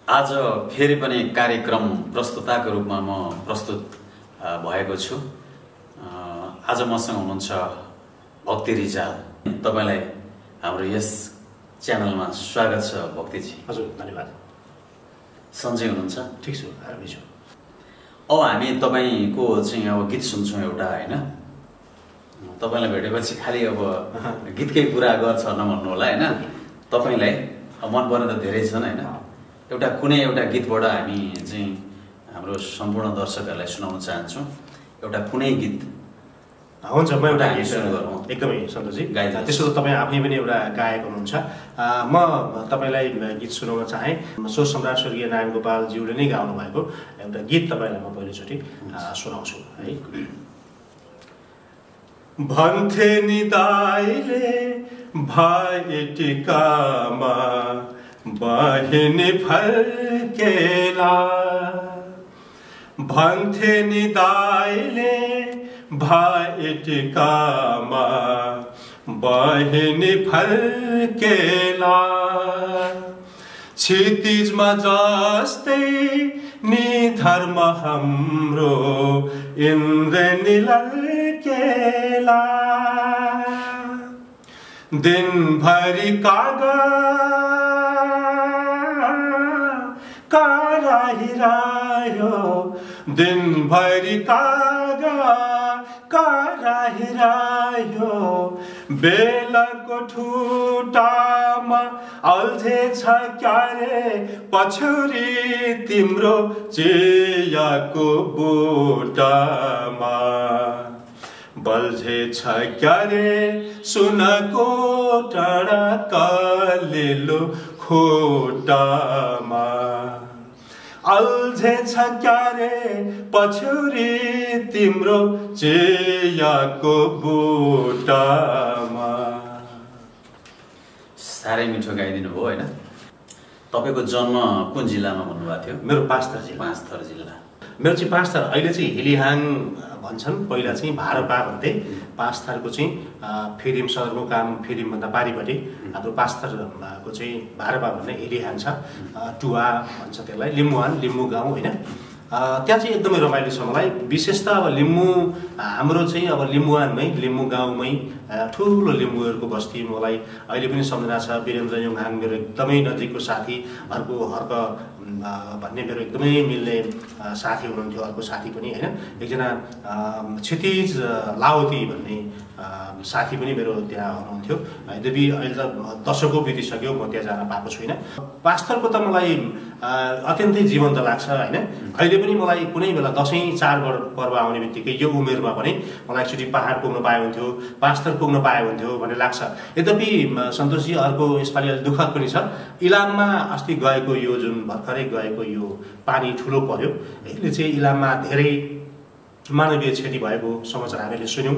आज फेरि पनि कार्यक्रम प्रस्तुताको रूपमा म प्रस्तुत भएको छु। आज मसँग हुनुहुन्छ भक्ति रिजाल। तपाईलाई हाम्रो यस च्यानलमा स्वागत छ भक्तिजी। हजुर, धन्यवाद। सन्चै हुनुहुन्छ? ठीक छु, आरामै छु। अब हामी तपाईको चाहिँ अब गीत सुन्छौँ एउटा, हैन? तपाईलाई भेटेपछि खालि अब गीतकै कुरा गर्छ नभन्नु होला, हैन? तपाईलाई मन पर्ने त धेरै छन्, हैन? एउटा कुनै एउटा गीतबाट हामी चाहिँ हाम्रो सम्पूर्ण दर्शकहरूलाई सुनाउन चाहन्छौँ। एउटा कुनै गीत। हुन्छ, म एउटा गीत सुरु गरौँ। एकदमै सन्तोषजी। गाइदिनुहोस्। त्यसो त तपाईँ आफै पनि एउटा गायक हुनुहुन्छ। म तपाईँलाई गीत सुनाउन चाहेँ। स्वर सम्राट स्वर्गीय नारायण गोपालज्यूले नै गाउनु भएको एउटा गीत तपाईँलाई म पहिलोचोटि सुनाउँछु है। भन्थे नि दाइले भाइ टिकामा बहिनी फर्केला, भन्थे नि दाइले भाइ टिकामा बहिनी फर्केला, क्षितिजमा जस्तै नि धर्म हाम्रो इन्द्रनी लर्केला, दिनभरि कराहिरायो, दिनभरि कराहिरायो, बेलको ठुटामा अल्झेछ क्यारे पछुरी तिम्रो चियाको बुटामा, बल्झेछ क्यारे सुनको टाढा कलिलो खुट्टामा, अल्झेछ क्यारे पछुरी तिम्रो चियाको बुटामा। साह्रै मिठो गाइदिनु भयो, होइन? तपाईँको जन्म कुन जिल्लामा भन्नुभएको थियो? मेरो पाँचथर जिल्ला। पाँचथर जिल्ला। मेरो चाहिँ पाँचथर, अहिले चाहिँ हिलिहाङ भन्छन्, पहिला चाहिँ भारपा भन्थे। पाँचथरको चाहिँ फेरिम सदरमुकाम फेरिमभन्दा पारिपट्टि हाम्रो पाँचथरको चाहिँ भारपा भन्ने हिलिहाङ छ, टुवा भन्छ त्यसलाई, लिम्बुवान, लिम्बू गाउँ, होइन? त्यहाँ चाहिँ एकदमै रमाइलो छ मलाई। विशेष त अब लिम्बू हाम्रो चाहिँ अब लिम्बुवानमै, लिम्बू गाउँमै ठुलो लिम्बूहरूको बस्ती मलाई अहिले पनि सम्झना छ। वीरेन्द्र योङहाङ मेरो एकदमै नजिकको साथी, अर्को हर्क भन्ने मेरो एकदमै मिल्ने साथी हुनुहुन्थ्यो, अर्को साथी पनि, होइन? एकजना क्षितिज लावती भन्ने साथी पनि मेरो त्यहाँ हुनुहुन्थ्यो। यद्यपि अहिले त दशकौँ बितिसक्यो, म त्यहाँ जान पाएको छुइनँ। पाँचथरको त मलाई अत्यन्तै जीवन्त लाग्छ, होइन? अहिले पनि मलाई कुनै बेला दसैँ चाडपर्व आउने बित्तिकै यो उमेरमा पनि मलाई एकचोटि पहाड पुग्न पाए हुन्थ्यो, पाँचथर पुग्न पाए हुन्थ्यो भन्ने लाग्छ। यद्यपि सन्तोषजी, अर्को यसपालि अलिक दुःखद पनि छ। इलाममा अस्ति गएको यो जुन भर्खरै गएको यो पानी ठुलो पर्यो, यसले चाहिँ इलाममा धेरै मानवीय क्षति भएको समाचार हामीले सुन्यौँ।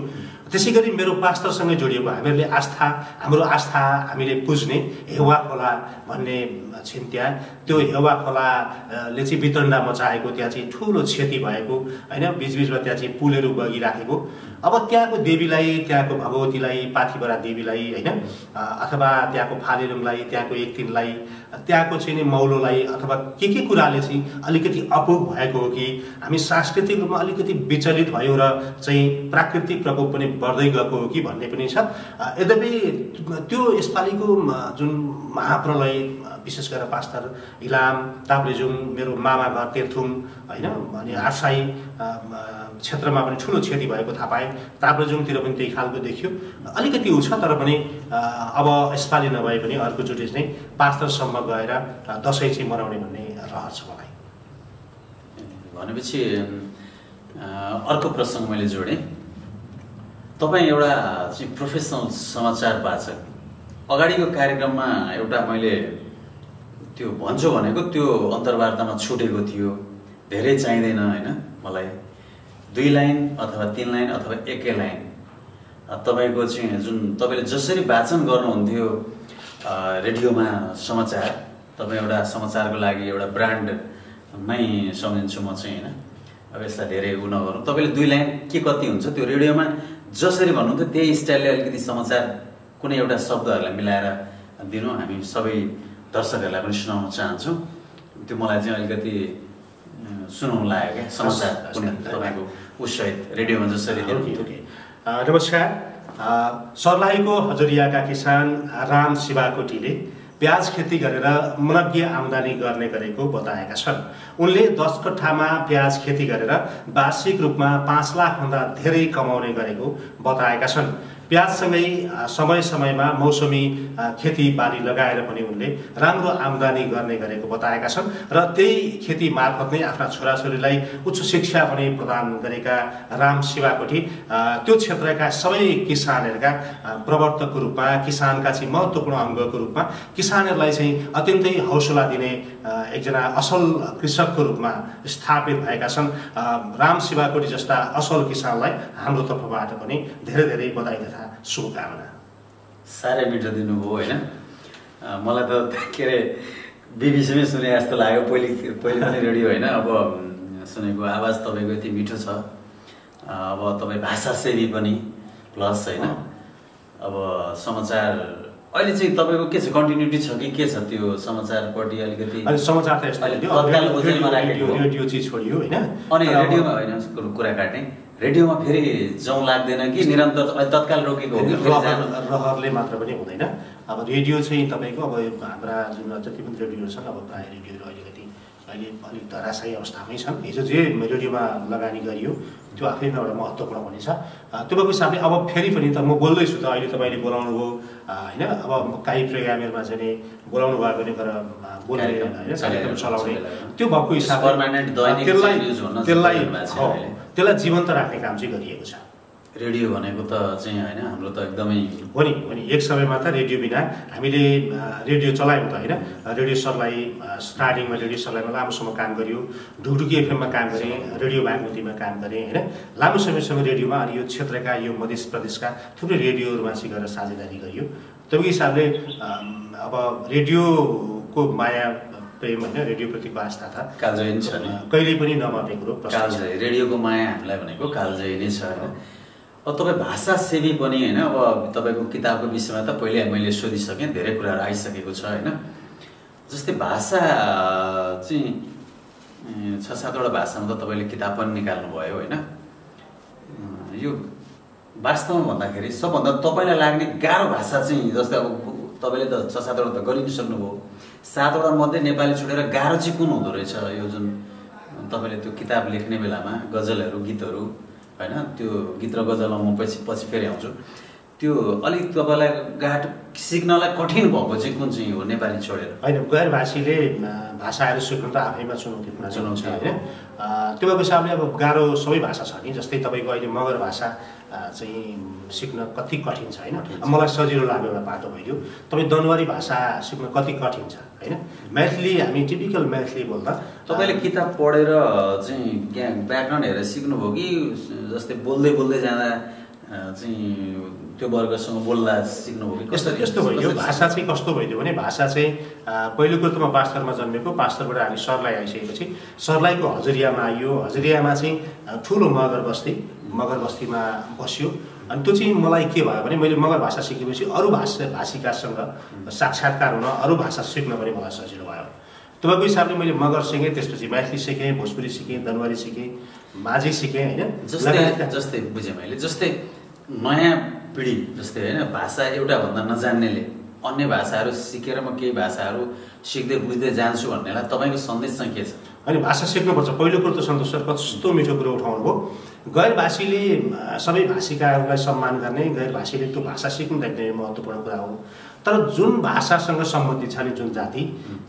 त्यसै गरी मेरो पाँचथरसँगै जोडिएको हाम्रो आस्था हामीले पुज्ने हेवा खोला भन्ने छिन् त्यहाँ। त्यो हेवा खोलाले चाहिँ वितण्डा मचाएको, त्यहाँ चाहिँ ठुलो क्षति भएको, होइन? बिचबिचमा त्यहाँ चाहिँ पुलहरू बगिराखेको। अब त्यहाँको देवीलाई, त्यहाँको भगवतीलाई, पाथिबरा देवीलाई, होइन? अथवा त्यहाँको फालेरुङलाई, त्यहाँको एकतिनलाई, त्यहाँको चाहिँ नि मौलोलाई, अथवा के कुराले चाहिँ अलिकति अपुग भएको हो कि हामी सांस्कृतिक रूपमा अलिकति विचलित भयौँ र चाहिँ प्राकृतिक प्रकोप पनि बढ्दै गएको हो कि भन्ने पनि छ। यद्यपि त्यो यसपालिको जुन महाप्रलय, विशेष गरेर पाँचथर, इलाम, ताप्लेजुङ, मेरो मामा घर तेर्थुङ, होइन? अनि आर्साई क्षेत्रमा पनि ठुलो क्षति भएको थाहा पाएँ। ताप्लेजुङतिर पनि त्यही खालको देखियो। अलिकति उ छ, तर पनि अब यसपालि नभए पनि अर्कोचोटि चाहिँ पाँचथरसम्म गएर दसैँ चाहिँ मनाउने भन्ने रहर छ मलाई। भनेपछि अर्को प्रसङ्ग मैले जोडेँ। तपाईँ एउटा चाहिँ प्रोफेसनल समाचार वाचक। अगाडिको कार्यक्रममा एउटा मैले त्यो भन्छु भनेको त्यो अन्तर्वार्तामा छुटेको थियो। धेरै चाहिँदैन, होइन? मलाई 2 लाइन अथवा 3 लाइन अथवा 1 लाइन तपाईँको चाहिँ जुन तपाईँले जसरी वाचन गर्नुहुन्थ्यो रेडियोमा समाचार, तपाईँ एउटा समाचारको लागि एउटा ब्रान्डमै सम्झिन्छु म चाहिँ, होइन? अब यसलाई धेरै उ नगरौँ। तपाईँले 2 लाइन के कति हुन्छ त्यो रेडियोमा जसरी भन्नुहुन्थ्यो त्यही स्टाइलले अलिकति समाचार कुनै एउटा शब्दहरूलाई मिलाएर दिनु। हामी सबै दर्शकहरूलाई पनि सुनाउन चाहन्छौँ। त्यो मलाई चाहिँ अलिकति सुनाउनु लाग्यो क्या समाचार कुनै तपाईँको उससहित रेडियोमा जसरी नमस्कार। सर्लाहीको हजरियाका किसान राम शिवाकोटीले प्याज खेती गरेर मनज्ञ आम्दानी गर्ने गरेको बताएका छन्। उनले 10 कट्ठामा प्याज खेती गरेर वार्षिक रूपमा 5 लाखभन्दा धेरै कमाउने गरेको बताएका छन्। प्याजसँगै समय समयमा मौसमी खेतीबाली लगाएर पनि उनले राम्रो आम्दानी गर्ने गरेको बताएका छन् र त्यही खेती मार्फत नै आफ्ना छोराछोरीलाई उच्च शिक्षा पनि प्रदान गरेका राम शिवाकोटी त्यो क्षेत्रका सबै किसानहरूका प्रवर्तकको रूपमा, किसानका चाहिँ महत्त्वपूर्ण अङ्गको रूपमा किसानहरूलाई चाहिँ अत्यन्तै हौसला दिने एकजना असल कृषकको रूपमा स्थापित भएका छन्। राम शिवाकोटी जस्ता असल किसानलाई हाम्रो तर्फबाट पनि धेरै धेरै बधाई तथा शुभकामना। साह्रै मिठो दिनुभयो होइन। मलाई त के अरे बिबिसीमै सुने जस्तो लाग्यो पहिले पनि रेडियो होइन। अब सुनेको आवाज तपाईँको यति मिठो छ। अब तपाईँ भाषासेवी पनि प्लस होइन। अब समाचार अहिले चाहिँ तपाईँको के छ, कन्टिन्युटी छ कि के छ त्यो समाचारपट्टि अलिकति? समाचार त यस्तो तत्काल ओझेलमा राखेको रेडियो चाहिँ छोडियो होइन। अनि रेडियोमा होइन कुरा काट्ने, रेडियोमा फेरि जाउँ लाग्दैन कि निरन्तर तत्काल रोकेको हो कि रहरले मात्र पनि हुँदैन। अब रेडियो चाहिँ तपाईँको अब हाम्रा जुन जति पनि रेडियो छन् अब प्रायः रेडियोहरू अहिले अलिक धराशायी अवस्थामै छन्। हिजो जे रेडियोमा लगानी गरियो त्यो आफैमा एउटा महत्त्वपूर्ण पनि छ। त्यो भएको हिसाबले अब फेरि पनि त म बोल्दैछु त, अहिले तपाईँले बोलाउनु भयो होइन। अब काहीँ प्रोग्रामहरूमा चाहिँ बोलाउनु भयो भने गएर बोल्ने होइन, कार्यक्रम चलाउने त्यो भएको हिसाबले त्यसलाई जीवन्त राख्ने काम चाहिँ गरिएको छ। रेडियो भनेको त चाहिँ होइन हाम्रो त एकदमै हो नि। एक समयमा त रेडियो बिना हामीले रेडियो चलायौँ त होइन। रेडियो सर्लाही स्टार्टिङमा रेडियो सर्लाहीमा लामो समय काम गरियो, ढुकढुकी एफएममा काम गरेँ, रेडियो बागमतीमा काम गरेँ होइन। लामो समयसम्म रेडियोमा अनि यो क्षेत्रका यो मध्य प्रदेशका थुप्रै रेडियोहरूमा चाहिँ गएर साझेदारी गरियो। त्यो हिसाबले अब रेडियोको माया प्रेम होइन, रेडियोप्रतिको आस्था था कालजयी छ नि, कहिले पनि नमर्ने कुरो। कालजयी रेडियोको माया हामीलाई भनेको कालजयी नै छ होइन। अब तपाईँ भाषासेवी पनि होइन। अब तपाईँको किताबको विषयमा त पहिले मैले सोधिसकेँ, धेरै कुराहरू आइसकेको छ होइन। जस्तै भाषा चाहिँ 6-7वटा भाषामा त तपाईँले किताब पनि निकाल्नुभयो होइन। यो वास्तवमा भन्दाखेरि सबभन्दा तपाईँलाई लाग्ने गाह्रो भाषा चाहिँ जस्तै अब तपाईँले त 6-7वटा त गरि नै सक्नुभयो, 7वटा मध्ये नेपाली छोडेर गाह्रो चाहिँ कुन हुँदो रहेछ? यो जुन तपाईँले त्यो किताब लेख्ने बेलामा गजलहरू, गीतहरू होइन, त्यो गीत र गजलमा म पछि फेरि आउँछु, त्यो अलिक तपाईँलाई गाह्रो सिक्नलाई कठिन भएको चाहिँ कुन चाहिँ हो नेपाली छोडेर? होइन, गैर भाषीले भाषाहरू सिक्नु त आफैमा चुनौतीपूर्ण चुनौती होइन। त्यो भएको हिसाबले अब गाह्रो सबै भाषा छ नि। जस्तै तपाईँको अहिले मगर भाषा चाहिँ सिक्न कति कठिन छ होइन। मलाई सजिलो लाग्यो एउटा बाटो भइदियो। तपाईँ दनवारी भाषा सिक्न कति कठिन छ होइन। मैथिली हामी टिपिकल मैथिली बोल्दा तपाईँले किताब पढेर चाहिँ व्याकरण हेरेर सिक्नुभयो कि जस्तै बोल्दै बोल्दै जाँदा चाहिँ त्यो वर्गसँग बोल्दा सिक्नुभयो कि? यस्तो भइदियो। भाषा चाहिँ कस्तो भइदियो भने भाषा चाहिँ पहिलो कुरो त म पाँचथरमा जन्मेको, पाँचथरबाट हामी सर्लाही आइसकेपछि सर्लाहीको हजरियामा आइयो। हजरियामा चाहिँ ठुलो मगर बस्तीमा बस्यो। अनि त्यो चाहिँ मलाई के भयो भने मैले मगर भाषा सिकेपछि अरू भाषिकासँग साक्षात्कार हुन, अरू भाषा सिक्न पनि मलाई सजिलो भयो। त्यो भएको हिसाबले मैले मगर सिकेँ, त्यसपछि मैथिली सिकेँ, भोजपुरी सिकेँ, दनवारी सिकेँ, माझी सिकेँ होइन। जस्तै बुझेँ मैले, जस्तै नयाँ पिँढी जस्तै होइन भाषा एउटा भन्दा नजान्नेले अन्य भाषाहरू सिकेर म केही भाषाहरू सिक्दै बुझ्दै जान्छु भन्नेलाई तपाईँको सन्देश चाहिँ के छ? अनि भाषा सिक्नुपर्छ। पहिलो कुरो त सन्तोष सर कस्तो मिठो कुरो उठाउनु भयो। गैर भाषीले सबै भाषिकाहरूलाई सम्मान गर्ने, गैर भाषीले त्यो भाषा सिक्नु त एकदमै महत्त्वपूर्ण कुरा हो। तर जुन भाषासँग सम्बन्धित छ नि जुन जाति,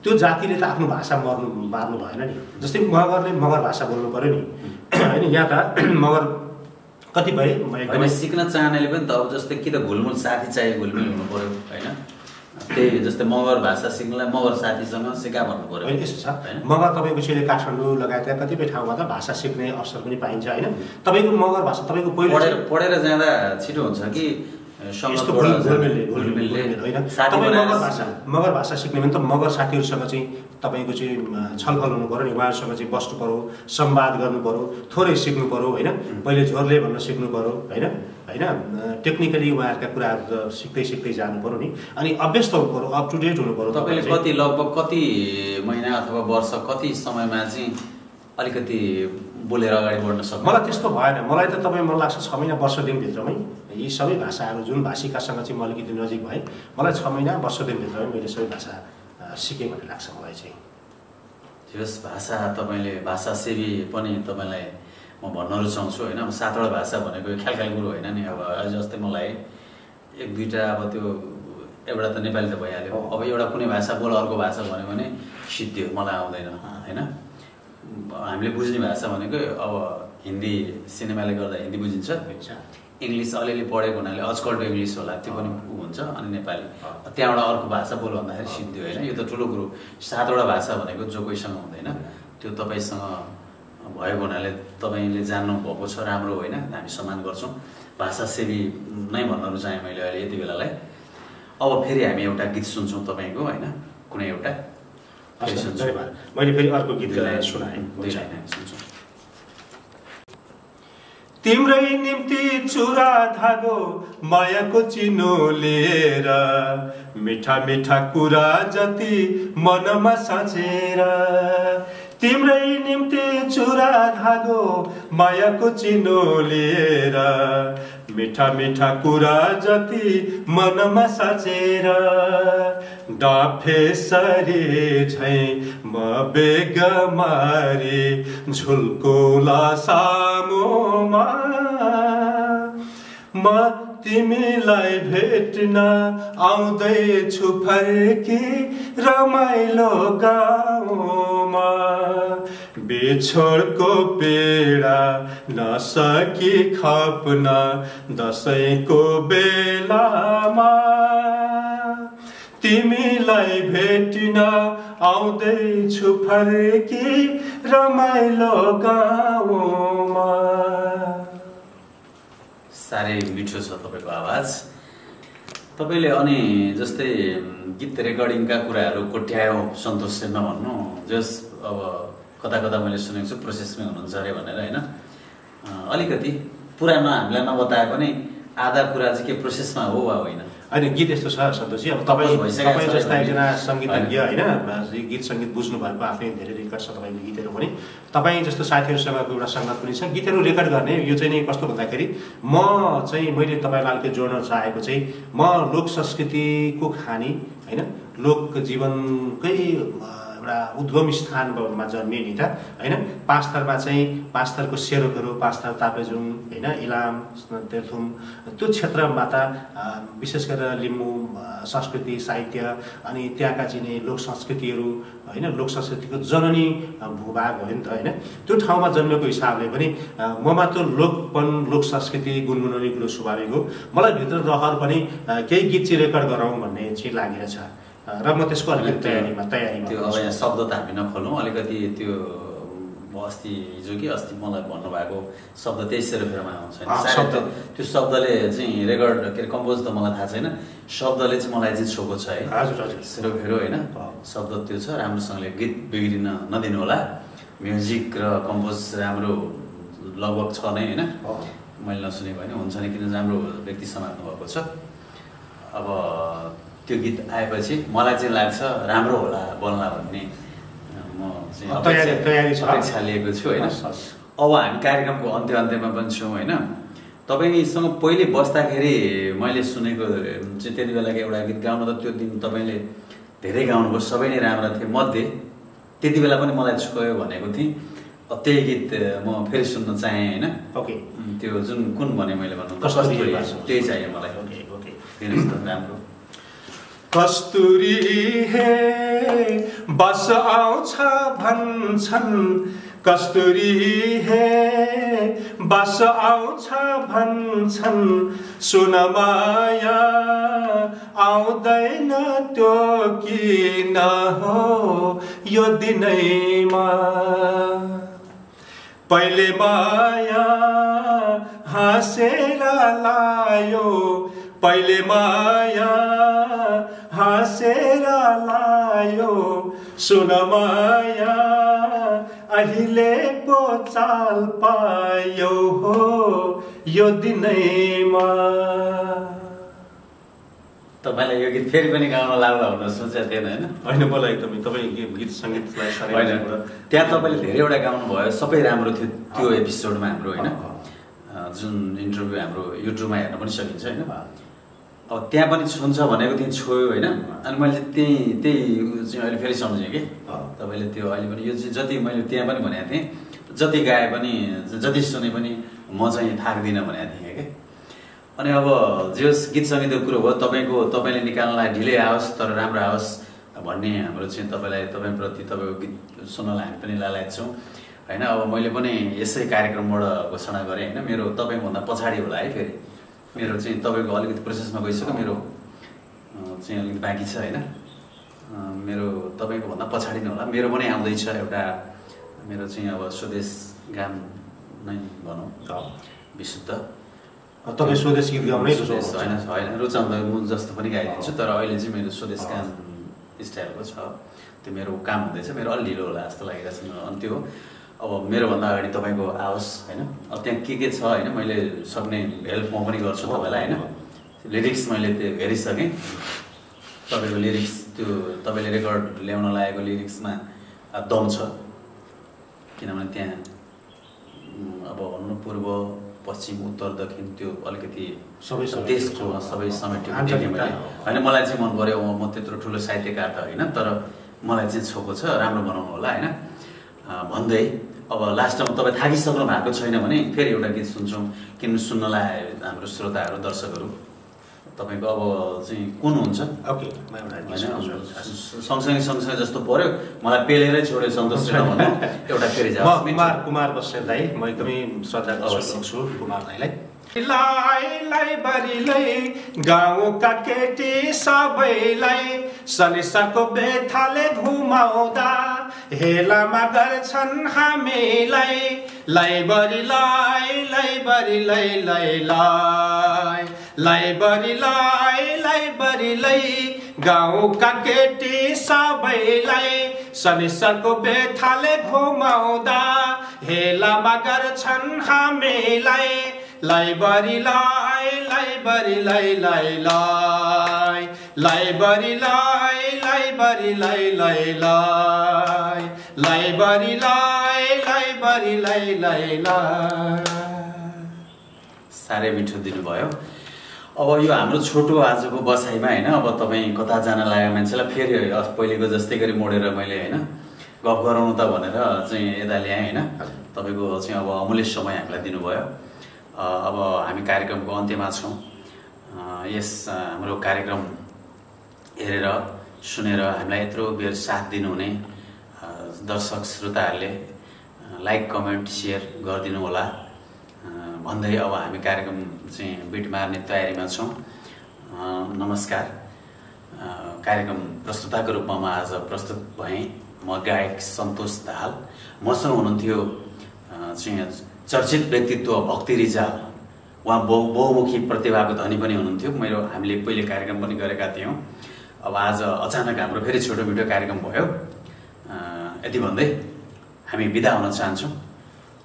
त्यो जातिले त आफ्नो भाषा मार्नु भएन नि। जस्तै मगरले मगर भाषा बोल्नु पऱ्यो नि होइन। यहाँ त मगर कतिपय एकदमै सिक्न चाहनेले पनि त अब जस्तै कि त घुलमुल साथी चाहियो, घुलमिल हुनु पऱ्यो होइन। त्यही जस्तै मगर भाषा सिक्नलाई मगर साथीसँग सिका भन्नु पऱ्यो। यस्तो छ। मगर तपाईँको चाहिँ काठमाडौँ लगायतका कतिपय ठाउँमा त भाषा सिक्ने अवसर पनि पाइन्छ होइन। तपाईँको मगर भाषा तपाईँको पहिलो पढेर जाँदा छिटो हुन्छ कि यस्तो घुलमिलले होइन। तपाईँ मगर भाषा सिक्ने भने त मगर साथीहरूसँग चाहिँ तपाईँको चाहिँ छलफल हुनु पऱ्यो नि, उहाँहरूसँग चाहिँ बस्नु पऱ्यो, संवाद गर्नु पऱ्यो, थोरै सिक्नु पऱ्यो होइन। पहिले झोरले भन्न सिक्नु पऱ्यो होइन। होइन टेक्निकली उहाँहरूका कुराहरू त सिक्दै जानु पर्यो नि अनि अभ्यस्त हुनु पर्यो अप टु डेट हुनु पर्यो तपाईँले कति लगभग कति महिना अथवा वर्ष कति समयमा चाहिँ अलिकति बोलेर अगाडि बढ्न सक्छ मलाई त्यस्तो भएन मलाई त मलाई लाग्छ 6 महिना वर्ष दिनभित्रमै यी सबै भाषाहरू जुन भाषिकासँग चाहिँ म अलिकति नजिक भएँ मलाई 6 महिना वर्ष दिनभित्रमै मैले सबै भाषा सिकेँ भन्ने लाग्छ मलाई चाहिँ त्यस भाषा तपाईँले भाषासेवी पनि तपाईँलाई म भन्न रुचाउँछु होइन अब 7वटा भाषा भनेको ख्याल कुरो होइन नि अब जस्तै मलाई 1-2टा अब त्यो एउटा त नेपाली त भइहाल्यो अब एउटा कुनै भाषा बोल अर्को भाषा भन्यो भने सिद्धियो मलाई आउँदैन होइन हामीले बुझ्ने भाषा भनेको अब हिन्दी सिनेमाले गर्दा हिन्दी बुझिन्छ इङ्ग्लिस अलिअलि पढेको हुनाले आजकलको इङ्ग्लिस होला त्यो पनि हुन्छ अनि नेपाली त्यहाँबाट अर्को भाषा बोल भन्दाखेरि सिद्धियो होइन यो त ठुलो कुरो 7वटा भाषा भनेको जो कोहीसँग हुँदैन त्यो तपाईँसँग भएको हुनाले तपाईँले जान्नुभएको छ राम्रो होइन हामी सम्मान गर्छौँ भाषासेवी नै भन्न रुचाएँ मैले अहिले यति बेलालाई अब फेरि हामी एउटा गीत सुन्छौँ तपाईँको होइन कुनै एउटा मैले फेरि अर्को गीत सुनाएँ सुन्छौँ तिम्रै निम्ति चुरा धागो मायाको चिनो लिएर मिठा मिठा कुरा जति मनमा साँचेर तिम्रै निम्ति चुरा धागो मायाको चिनो लिएर मिठा मिठा कुरा जति मनमा साँचेर डाफे सरी झै म बेग मारी झुल्कोला सामुमा म तिमीलाई भेट्न आउँदैछु फर्की रमाइलो गाउँमा बिछोडको पीडा नसकी खप्न दसैँको बेलामा तिमीलाई भेट्न आउँदैछु फर्की रमाइलो गाउँमा साह्रै मिठो छ तपाईँको आवाज तपाईँले अनि जस्तै गीत रेकर्डिङका कुराहरू कोट्यायो सन्तोष सेन नभन्नु जस अब कता कता मैले सुनेको छु प्रोसेसमै हुनुहुन्छ अरे भनेर होइन अलिकति पुरा हामीलाई नबताए पनि आधा कुरा चाहिँ के प्रोसेसमा हो वा होइन अनि गीत यस्तो छ सन्तोषजी अब तपाईँ जस्ता एकजना सङ्गीतज्ञ होइन गीत सङ्गीत बुझ्नु भएको आफ्नै धेरै रेकर्ड छ तपाईँको गीतहरू पनि तपाईँ जस्तो साथीहरूसँगको एउटा सङ्गत पनि छ गीतहरू रेकर्ड गर्ने यो चाहिँ नि कस्तो भन्दाखेरि मैले तपाईँलाई अलिकति जोड्न चाहेको चाहिँ म लोक संस्कृतिको खानी होइन लोक जीवनकै एउटा उद्गम स्थानमा जन्मिए नि त होइन पाँचथरमा चाहिँ पाँचथरको सेरोकहरू पाँचथर तापेजुङ होइन इलाम तेर्थुम त्यो क्षेत्रमा त विशेष गरेर लिम्बू संस्कृति साहित्य अनि त्यहाँका चाहिँ लोक संस्कृतिहरू होइन लोक संस्कृतिको जननी भूभाग हो नि त होइन त्यो ठाउँमा जन्मेको हिसाबले पनि ममा त्यो लोकपन लोक संस्कृति गुनगुनाउने कुरो स्वाभाविक हो मलाई भित्र रहर पनि केही गीत चाहिँ रेकर्ड गरौँ भन्ने चाहिँ लागेको छ र म त्यसको अलिकति तयारीमा त्यो अब यहाँ शब्द त हामी नखोलौँ अलिकति त्यो अस्ति हिजो कि अस्ति मलाई भन्नुभएको शब्द त्यही सेरोफेरोमा आउँछ त्यो शब्दले चाहिँ रेकर्ड के अरे कम्पोज त मलाई थाहा छैन शब्दले चाहिँ मलाई चाहिँ छोएको छ है हजुर हजुर सेरोफेरो होइन शब्द त्यो छ राम्रोसँगले गीत बिग्रिन नदिनु होला म्युजिक र कम्पोज राम्रो लगभग छ नै होइन मैले नसुनेको होइन हुन्छ नि किन राम्रो व्यक्ति समात्नु भएको छ अब त्यो गीत आएपछि मलाई चाहिँ लाग्छ राम्रो होला बोल्ला भन्ने म चाहिँ अपेक्षा लिएको छु होइन अब हामी कार्यक्रमको अन्त्यमा पनि छौँ होइन तपाईँसँग पहिले बस्दाखेरि मैले सुनेको चाहिँ त्यति बेलाको एउटा गीत गाउनु त त्यो दिन तपाईँले धेरै गाउनुभयो सबै नै राम्रा थिए मध्ये त्यति बेला पनि मलाई छोयो भनेको थिएँ त्यही गीत म फेरि सुन्न चाहेँ होइन ओके त्यो जुन कुन भने मैले भन्नु त्यही चाहियो मलाई दिनुहोस् त राम्रो कस्तुरी हे बस आउँछ भन्छन् कस्तुरी हे बस आउँछ भन्छन् सुन माया आउँदैन त्यो किन हो यो दिनैमा पहिले माया हाँसेर लायो पहिले माया हाँसेर लायो सुन माया अहिले पो चाल पायो हो यो दिनैमा। तपाईँलाई यो गीत फेरि पनि गाउन लाग्ला भनेर सोचेको थिएन होइन? होइन मलाई एकदमै तपाईँ गीत सङ्गीतलाई होइन, त्यहाँ तपाईँले धेरैवटा गाउनु भयो, सबै राम्रो थियो त्यो एपिसोडमा हाम्रो होइन, जुन इन्टरभ्यू हाम्रो युट्युबमा हेर्न पनि सकिन्छ होइन। अब त्यहाँ पनि छुन्छ भनेको त्यहाँ छोयो होइन, अनि मैले त्यही चाहिँ अहिले फेरि सम्झेँ कि तपाईँले त्यो अहिले पनि यो चाहिँ जति मैले त्यहाँ पनि भनेको थिएँ, जति गाए पनि जति सुने पनि म चाहिँ थाक्दिनँ भनेको थिएँ कि। अनि अब जो गीत सङ्गीतको कुरो भयो, तपाईँले निकाल्नलाई ढिलै आओस् तर राम्रो आओस् भन्ने हाम्रो चाहिँ तपाईँप्रति तपाईँको गीत सुन्नलाई हामी पनि लालायत छौँ होइन। अब मैले पनि यसै कार्यक्रमबाट घोषणा गरेँ होइन, मेरो तपाईँभन्दा पछाडि होला है, फेरि मेरो चाहिँ तपाईँको अलिकति प्रोसेसमा गइसक्यो, मेरो चाहिँ अलिकति बाँकी छ होइन, मेरो तपाईँको भन्दा पछाडि नै होला। मेरो पनि आउँदैछ एउटा, मेरो चाहिँ अब स्वदेश गान नै भनौँ, विशुद्ध। तपाईँ स्वदेश गीत गाउनै होइन रुचाउँदा म जस्तो पनि गाइदिन्छु, तर अहिले चाहिँ मेरो स्वदेश गान स्टाइलको छ, त्यो मेरो काम हुँदैछ, मेरो अलि ढिलो होला जस्तो लागिरहेको छ। अनि त्यो अब मेरोभन्दा अगाडि तपाईँको आओस् होइन। अब त्यहाँ के छ होइन, मैले सक्ने हेल्प म पनि गर्छु तपाईँलाई होइन। लिरिक्स मैले त्यो हेरिसकेँ, तपाईँको लिरिक्स त्यो तपाईँले रेकर्ड ल्याउन लागेको लिरिक्समा दम छ, किनभने त्यहाँ अब भन्नु पूर्व पश्चिम उत्तर दक्षिण त्यो अलिकति देशको सबै समेटेको देखेँ मैले होइन। मलाई चाहिँ मन पऱ्यो, म त्यत्रो ठुलो साहित्यकार त होइन, तर मलाई चाहिँ छोको छ, राम्रो बनाउनु होला होइन भन्दै। अब लास्टमा तपाईँ थाकिसक्नु भएको छैन भने फेरि एउटा गीत सुन्छौँ, किन सुन्नलाई हाम्रो श्रोताहरू दर्शकहरू तपाईँको अब चाहिँ कुन हुन्छ ओके सँगसँगै जस्तो पर्यो, मलाई पेलेरै छोड्यो सन्तोष भन्नु एउटा फेरि कुमार बस्नेत दाई, म एकदमै श्रद्धा गर्छु कुमार दाईलाई। लाई बरिलै गाउँका केटी सबैलाई शनिशको बेथाले घुमाउँदा हेलामा गर्छन् हामीलाई। लाई बरी लाई बरी लै गाउँका केटी सबैलाई शनिशको बेथाले घुमाउँदा हेलामा गर्छन् हामीलाई। लाई बरी लाई साह्रै मिठो दिनुभयो। अब यो हाम्रो छोटो आजको बसाइमा होइन, अब तपाईँ कता जान लागेको मान्छेलाई फेरि पहिलेको जस्तै गरी मोडेर मैले होइन गफ गराउनु त भनेर चाहिँ यता ल्याएँ होइन। तपाईँको चाहिँ अब अमूल्य समय हामीलाई दिनुभयो। अब हामी कार्यक्रमको अन्त्यमा छौँ। यस हाम्रो कार्यक्रम हेरेर सुनेर हामीलाई यत्रो बेर साथ दिनुहुने दर्शक श्रोताहरूले लाइक कमेन्ट सेयर गरिदिनु होला भन्दै अब हामी कार्यक्रम चाहिँ बिट मार्ने तयारीमा छौँ। नमस्कार। कार्यक्रम प्रस्तुताको रूपमा म आज प्रस्तुत भएँ। म गायक सन्तोष दाहाल। मसँग हुनुहुन्थ्यो चाहिँ चर्चित व्यक्तित्व भक्ति रिजाल, उहाँ बहुमुखी प्रतिभाको धनी पनि हुनुहुन्थ्यो। हामीले पहिले कार्यक्रम पनि गरेका थियौँ। अब आज अचानक हाम्रो फेरि छोटो मिठो कार्यक्रम भयो। यति भन्दै हामी बिदा हुन चाहन्छौँ।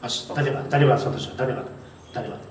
हस्, धन्यवाद सन्तोष, धन्यवाद।